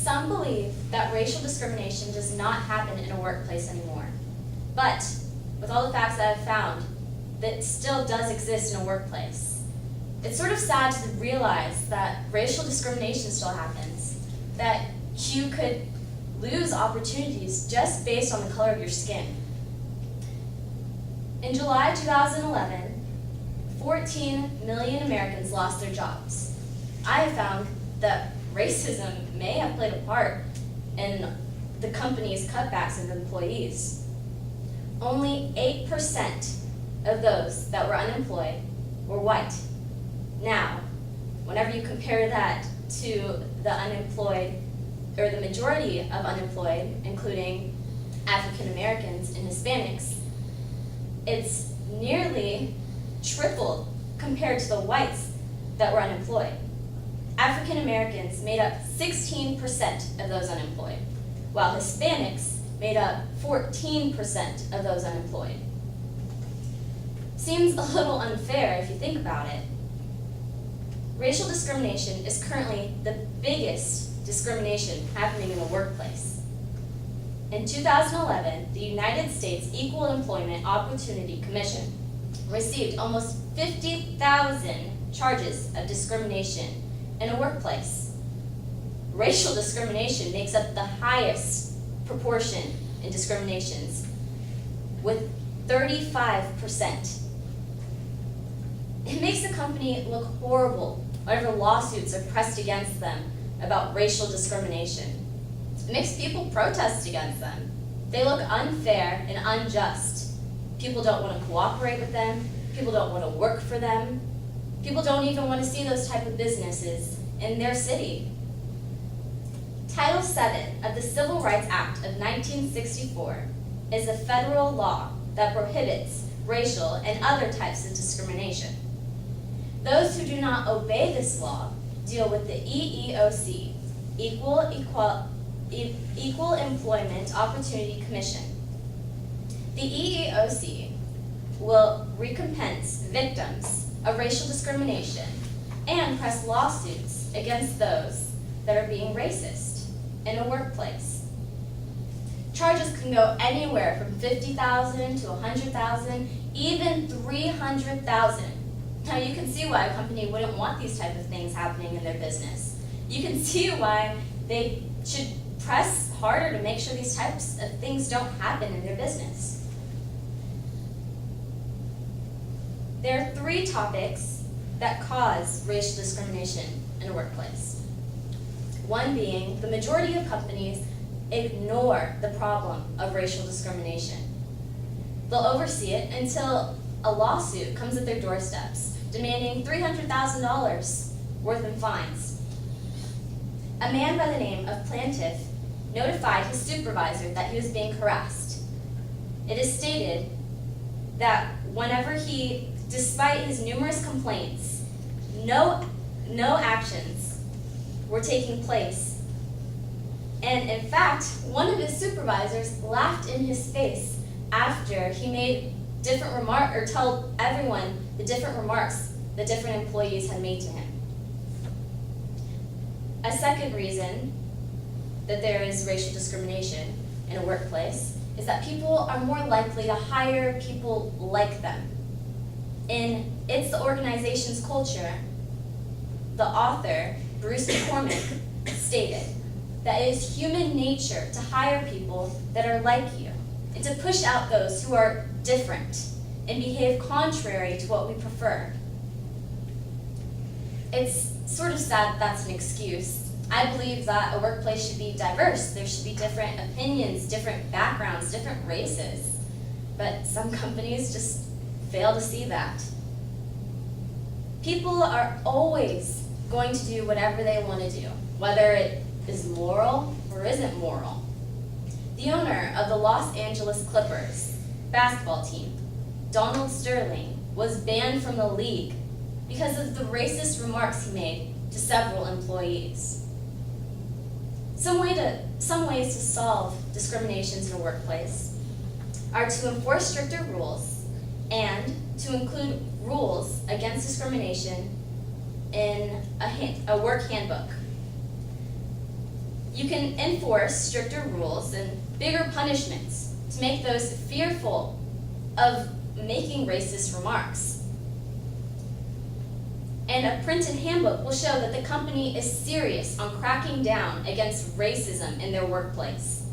Some believe that racial discrimination does not happen in a workplace anymore. But with all the facts that I've found, that still does exist in a workplace. It's sort of sad to realize that racial discrimination still happens, that you could lose opportunities just based on the color of your skin. In July 2011, 14 million Americans lost their jobs. I have found that racism may have played a part in the company's cutbacks of employees. Only 8% of those that were unemployed were white. Now, whenever you compare that to the unemployed, or the majority of unemployed, including African Americans and Hispanics, it's nearly tripled compared to the whites that were unemployed. African Americans made up 16% of those unemployed, while Hispanics made up 14% of those unemployed. Seems a little unfair if you think about it. Racial discrimination is currently the biggest discrimination happening in the workplace. In 2011, the United States Equal Employment Opportunity Commission received almost 50,000 charges of discrimination in a workplace. Racial discrimination makes up the highest proportion in discriminations, with 35%. It makes the company look horrible whenever lawsuits are pressed against them about racial discrimination. It makes people protest against them. They look unfair and unjust. People don't want to cooperate with them. People don't want to work for them. People don't even want to see those type of businesses in their city. Title VII of the Civil Rights Act of 1964 is a federal law that prohibits racial and other types of discrimination. Those who do not obey this law deal with the EEOC, Equal Employment Opportunity Commission. The EEOC will recompense victims of racial discrimination and press lawsuits against those that are being racist in a workplace. Charges can go anywhere from $50,000 to $100,000, even $300,000. Now you can see why a company wouldn't want these type of things happening in their business. You can see why they should press harder to make sure these types of things don't happen in their business. There are 3 topics that cause racial discrimination in a workplace. One being, the majority of companies ignore the problem of racial discrimination. They'll oversee it until a lawsuit comes at their doorsteps, demanding $300,000 worth in fines. A man by the name of Plaintiff notified his supervisor that he was being harassed. It is stated that whenever despite his numerous complaints, no actions were taking place. And in fact, one of his supervisors laughed in his face after he made different remarks, or told everyone the different remarks the different employees had made to him. A second reason that there is racial discrimination in a workplace is that people are more likely to hire people like them. In It's the Organization's Culture, the author, Bruce McCormick, stated that it is human nature to hire people that are like you and to push out those who are different and behave contrary to what we prefer. It's sort of sad that that's an excuse. I believe that a workplace should be diverse. There should be different opinions, different backgrounds, different races. But some companies just fail to see that. People are always going to do whatever they want to do, whether it is moral or isn't moral. The owner of the Los Angeles Clippers basketball team, Donald Sterling, was banned from the league because of the racist remarks he made to several employees. Some ways to solve discriminations in a workplace are to enforce stricter rules and to include rules against discrimination in a work handbook. You can enforce stricter rules and bigger punishments to make those fearful of making racist remarks. And a printed handbook will show that the company is serious on cracking down against racism in their workplace.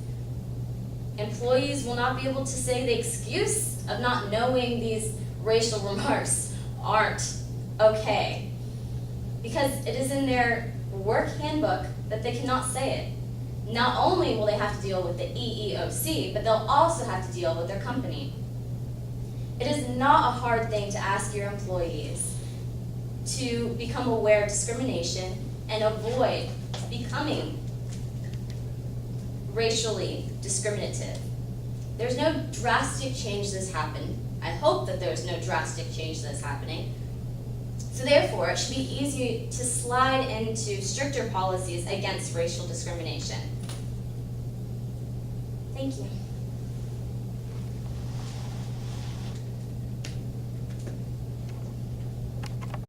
Employees will not be able to say the excuse of not knowing these racial remarks aren't okay, because it is in their work handbook that they cannot say it. Not only will they have to deal with the EEOC, but they'll also have to deal with their company. It is not a hard thing to ask your employees to become aware of discrimination and avoid becoming racially discriminative. There's no drastic change that's happened. I hope that there's no drastic change that's happening. So therefore, it should be easy to slide into stricter policies against racial discrimination. Thank you.